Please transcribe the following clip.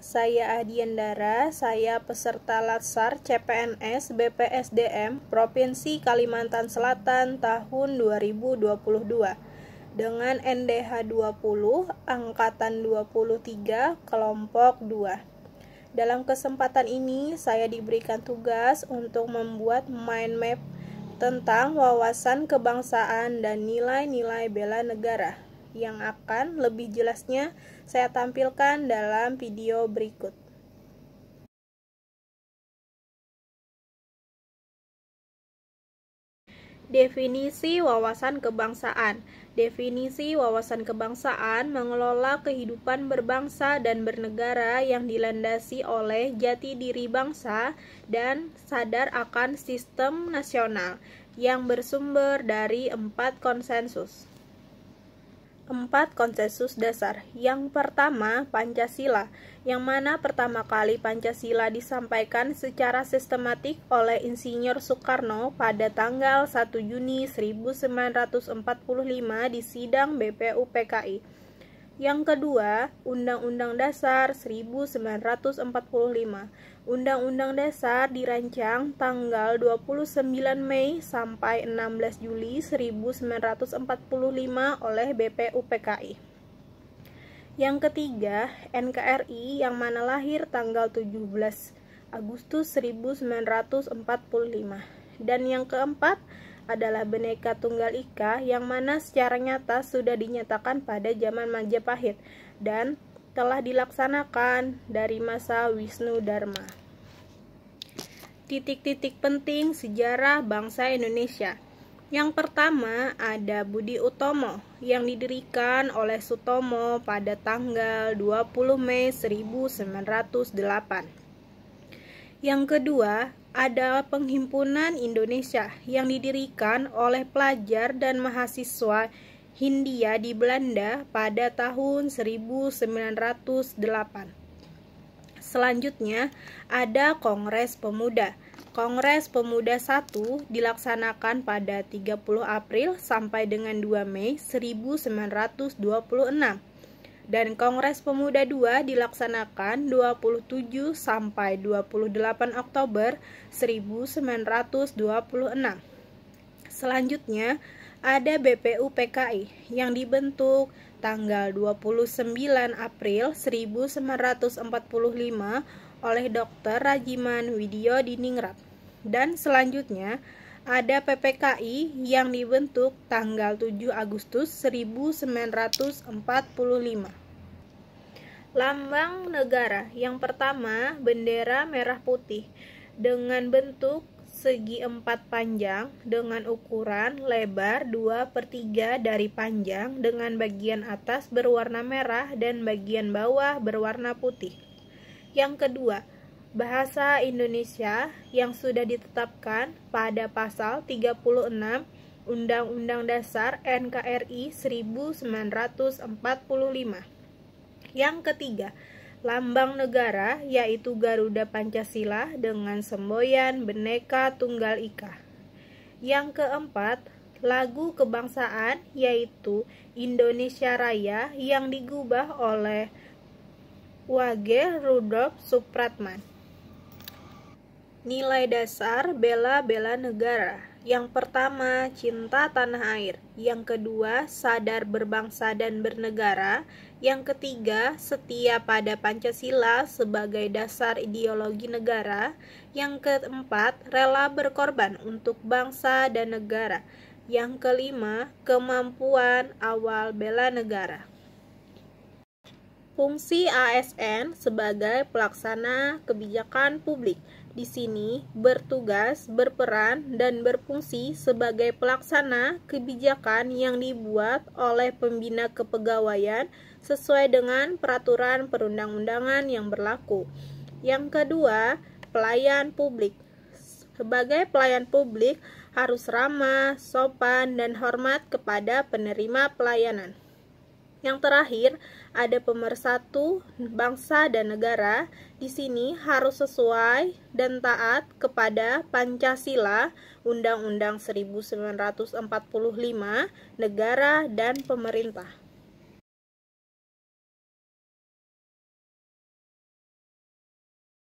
Saya Adiandara, saya peserta Latsar CPNS BPSDM Provinsi Kalimantan Selatan tahun 2022 dengan NDH 20 Angkatan 23 Kelompok 2. Dalam kesempatan ini saya diberikan tugas untuk membuat mind map tentang wawasan kebangsaan dan nilai-nilai bela negara yang akan lebih jelasnya saya tampilkan dalam video berikut. Definisi wawasan kebangsaan. Definisi wawasan kebangsaan mengelola kehidupan berbangsa dan bernegara yang dilandasi oleh jati diri bangsa dan sadar akan sistem nasional yang bersumber dari 4 konsensus. 4 konsensus dasar. Yang pertama, Pancasila, yang mana pertama kali Pancasila disampaikan secara sistematik oleh Insinyur Soekarno pada tanggal 1 Juni 1945 di sidang BPUPKI. Yang kedua, Undang-Undang Dasar 1945. Undang-Undang Dasar dirancang tanggal 29 Mei sampai 16 Juli 1945 oleh BPUPKI. Yang ketiga, NKRI yang mana lahir tanggal 17 Agustus 1945. Dan yang keempat adalah Bhinneka Tunggal Ika yang mana secara nyata sudah dinyatakan pada zaman Majapahit dan telah dilaksanakan dari masa Wisnu Dharma. Titik-titik penting sejarah bangsa Indonesia. Yang pertama ada Budi Utomo yang didirikan oleh Sutomo pada tanggal 20 Mei 1908. Yang kedua ada Penghimpunan Indonesia yang didirikan oleh pelajar dan mahasiswa Hindia di Belanda pada tahun 1908. Selanjutnya ada Kongres Pemuda. Kongres Pemuda 1 dilaksanakan pada 30 April sampai dengan 2 Mei 1926. Dan Kongres Pemuda 2 dilaksanakan 27 sampai 28 Oktober 1926. Selanjutnya ada BPUPKI yang dibentuk tanggal 29 April 1945 oleh Dr. Rajiman Widyodiningrat. Dan selanjutnya ada PPKI yang dibentuk tanggal 7 Agustus 1945. Lambang negara. Yang pertama, bendera merah putih dengan bentuk segi 4 panjang dengan ukuran lebar 2/3 dari panjang dengan bagian atas berwarna merah dan bagian bawah berwarna putih. Yang kedua, bahasa Indonesia yang sudah ditetapkan pada pasal 36 Undang-Undang Dasar NKRI 1945. Yang ketiga, lambang negara yaitu Garuda Pancasila dengan semboyan Bhinneka Tunggal Ika. Yang keempat, lagu kebangsaan yaitu Indonesia Raya yang digubah oleh Wage Rudolf Supratman. Nilai dasar bela negara. Yang pertama, cinta tanah air. Yang kedua, sadar berbangsa dan bernegara. Yang ketiga, setia pada Pancasila sebagai dasar ideologi negara. Yang keempat, rela berkorban untuk bangsa dan negara. Yang kelima, kemampuan awal bela negara. Fungsi ASN sebagai pelaksana kebijakan publik. Di sini bertugas, berperan, dan berfungsi sebagai pelaksana kebijakan yang dibuat oleh pembina kepegawaian sesuai dengan peraturan perundang-undangan yang berlaku. Yang kedua, pelayan publik. Sebagai pelayan publik harus ramah, sopan, dan hormat kepada penerima pelayanan. Yang terakhir, ada pemersatu bangsa dan negara. Di sini harus sesuai dan taat kepada Pancasila, Undang-Undang 1945, negara dan pemerintah.